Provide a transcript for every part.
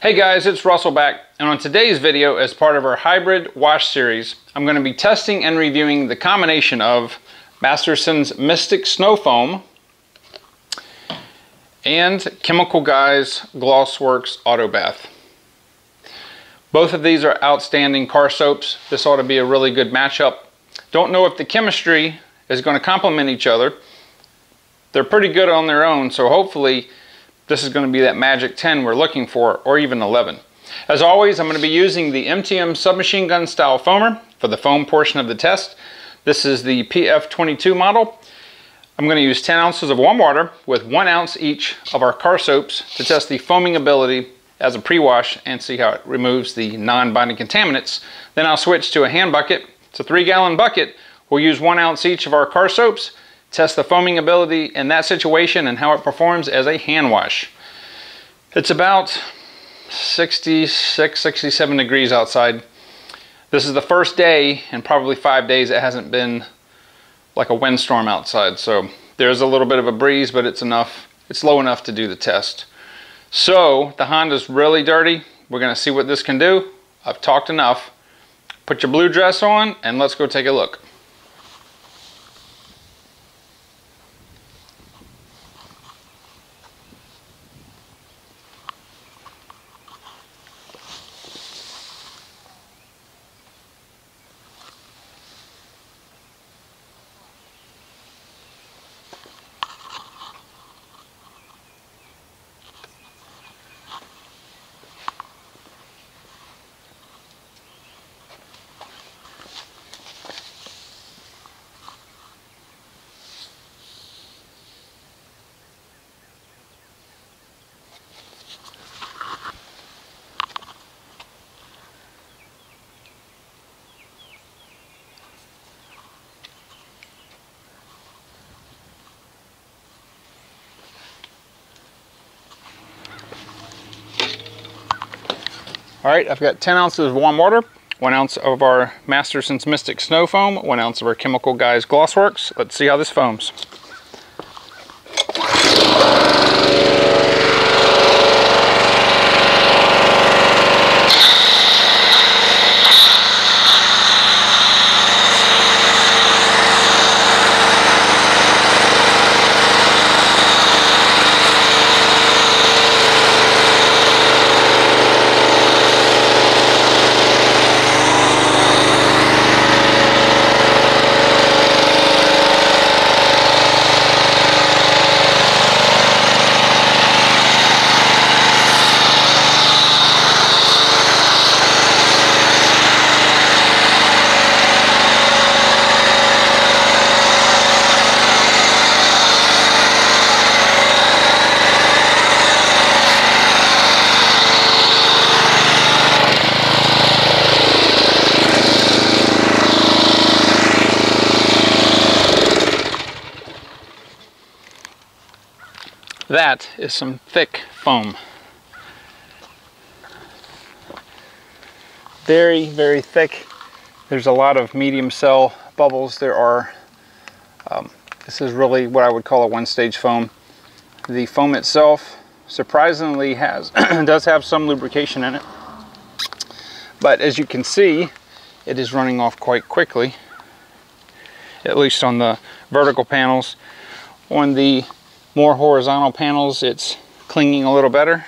Hey guys, it's Russell back, and on today's video, as part of our hybrid wash series, I'm going to be testing and reviewing the combination of Mastersons Mystic Snow Foam and Chemical Guys Glossworkz Auto Bath. Both of these are outstanding car soaps. This ought to be a really good matchup. Don't know if the chemistry is going to complement each other. They're pretty good on their own, so hopefully this is going to be that magic 10 we're looking for, or even 11. As always, I'm going to be using the MTM submachine gun style foamer for the foam portion of the test. This is the PF22 model. I'm going to use 10 ounces of warm water with 1 ounce each of our car soaps to test the foaming ability as a pre-wash and see how it removes the non-binding contaminants. Then I'll switch to a hand bucket. It's a 3-gallon bucket. We'll use 1 ounce each of our car soaps, test the foaming ability in that situation and how it performs as a hand wash. It's about 66, 67 degrees outside. This is the first day in probably 5 days it hasn't been like a windstorm outside. So there's a little bit of a breeze, but it's enough. It's low enough to do the test. So the Honda's really dirty. We're gonna see what this can do. I've talked enough. Put your blue dress on and let's go take a look. All right, I've got 10 ounces of warm water, 1 ounce of our Mastersons Mystic Snow Foam, 1 ounce of our Chemical Guys Glossworkz. Let's see how this foams. That is some thick foam. Very, very thick. There's a lot of medium cell bubbles. There are, this is really what I would call a one-stage foam. The foam itself surprisingly does have some lubrication in it. But as you can see, it is running off quite quickly, at least on the vertical panels. On the more horizontal panels, it's clinging a little better.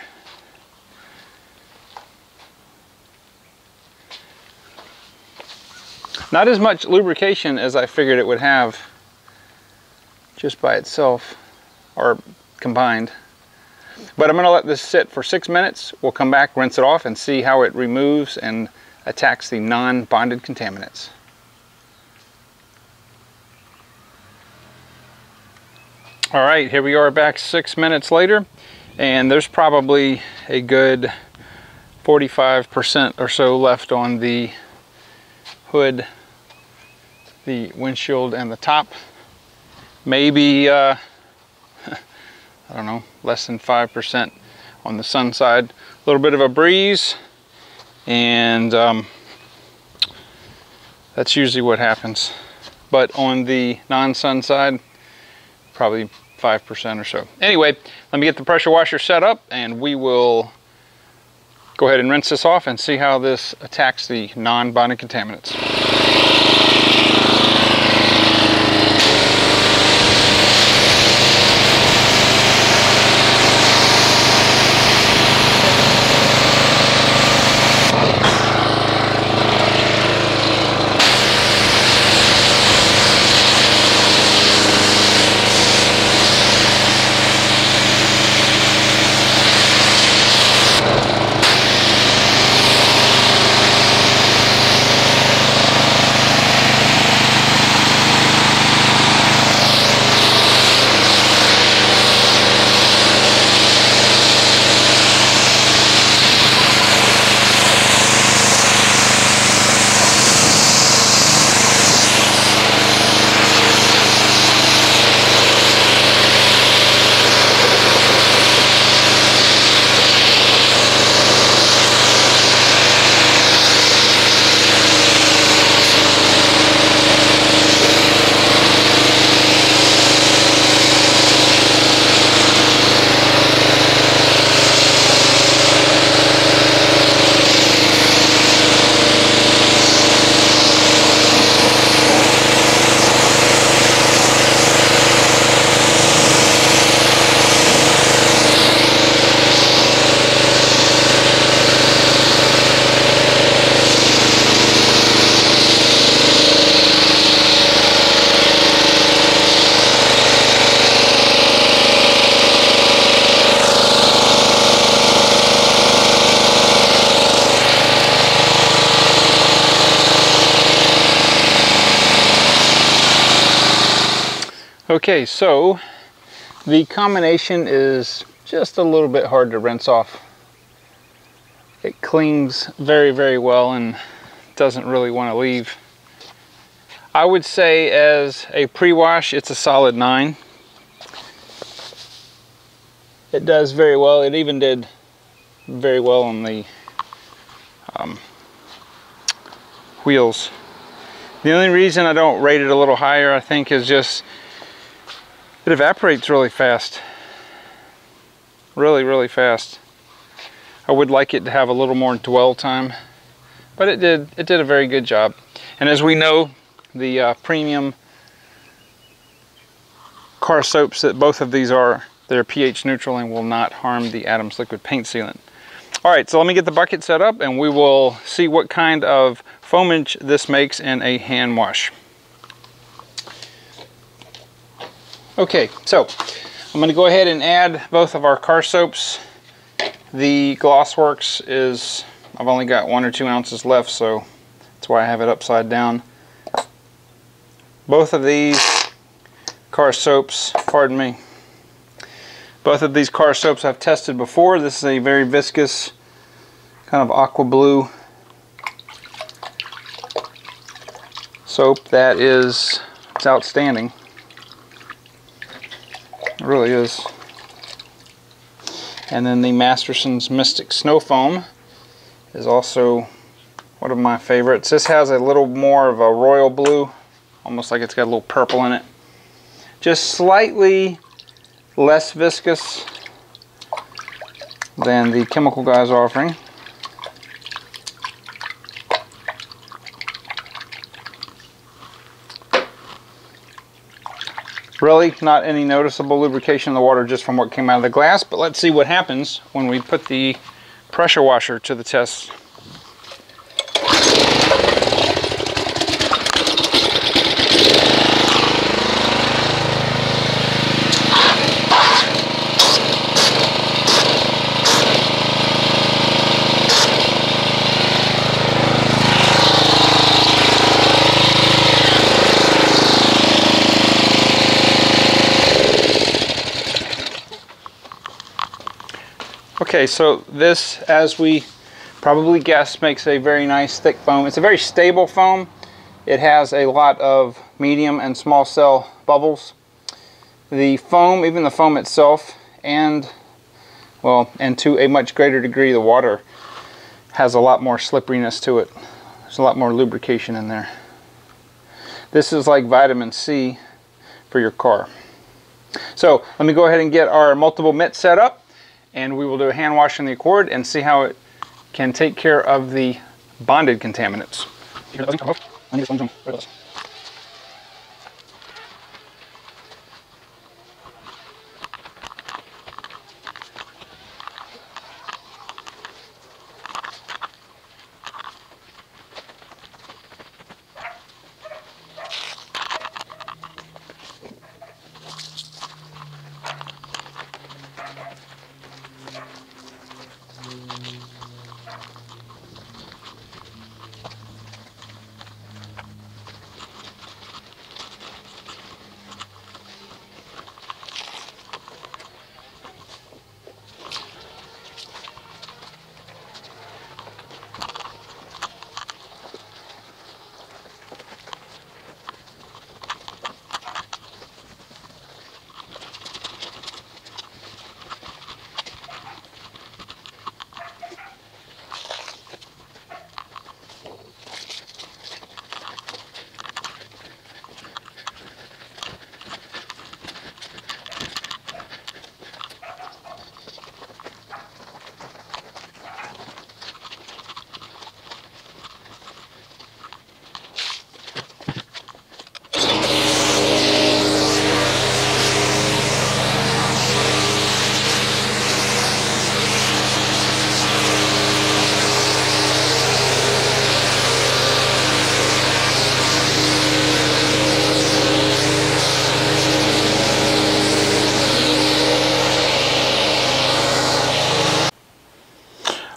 Not as much lubrication as I figured it would have just by itself or combined. But I'm going to let this sit for 6 minutes. We'll come back, rinse it off, and see how it removes and attacks the non-bonded contaminants. All right, here we are back 6 minutes later, and there's probably a good 45% or so left on the hood, the windshield, and the top. Maybe, I don't know, less than 5% on the sun side. A little bit of a breeze, and that's usually what happens. But on the non-sun side, probably 5% or so. Anyway, let me get the pressure washer set up and we will go ahead and rinse this off and see how this attacks the non-bonding contaminants. Okay, so the combination is just a little bit hard to rinse off. It clings very, very well and doesn't really want to leave. I would say as a pre-wash, it's a solid 9. It does very well. It even did very well on the wheels. The only reason I don't rate it a little higher, I think, is just it evaporates really fast. Really fast. I would like it to have a little more dwell time, but it did a very good job. And as we know, the premium car soaps that both of these are, they're pH neutral and will not harm the Adams liquid paint sealant. Alright, so let me get the bucket set up and we will see what kind of foamage this makes in a hand wash. Okay, so I'm going to go ahead and add both of our car soaps. The Glossworkz is, I've only got 1 or 2 ounces left, so that's why I have it upside down. Both of these car soaps, pardon me, both of these car soaps I've tested before. This is a very viscous, kind of aqua blue soap that is, it's outstanding. It really is. And then the Mastersons Mystic Snow Foam is also one of my favorites. This has a little more of a royal blue, almost like it's got a little purple in it. Just slightly less viscous than the Chemical Guys offering. Really not any noticeable lubrication in the water just from what came out of the glass, but let's see what happens when we put the pressure washer to the test. Okay, so this, as we probably guessed, makes a very nice thick foam. It's a very stable foam. It has a lot of medium and small cell bubbles. The foam, even the foam itself, and to a much greater degree the water, has a lot more slipperiness to it. There's a lot more lubrication in there. This is like vitamin C for your car. So let me go ahead and get our multiple mitts set up, and we will do a hand wash in the Accord and see how it can take care of the bonded contaminants.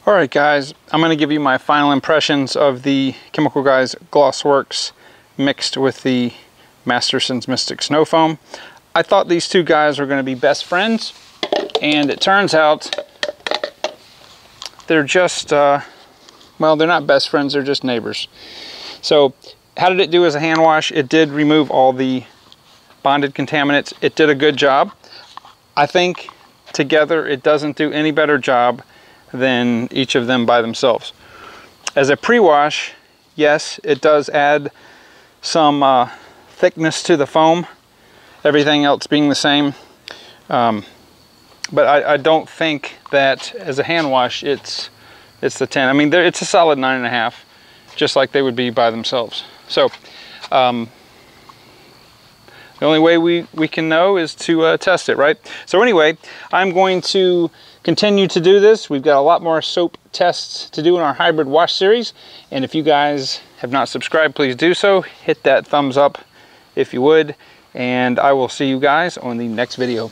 Alright guys, I'm going to give you my final impressions of the Chemical Guys Glossworkz mixed with the Mastersons Mystic Snow Foam. I thought these two guys were going to be best friends, and it turns out they're just, well, they're not best friends, they're just neighbors. So, how did it do as a hand wash? It did remove all the bonded contaminants. It did a good job. I think together it doesn't do any better job than each of them by themselves. As a pre-wash, yes, it does add some thickness to the foam, everything else being the same. But I don't think that as a hand wash it's the 10. I mean, it's a solid 9.5, just like they would be by themselves. So the only way we can know is to test it, right? So anyway, I'm going to continue to do this. We've got a lot more soap tests to do in our hybrid wash series, and if you guys have not subscribed, please do so. Hit that thumbs up if you would, and I will see you guys on the next video.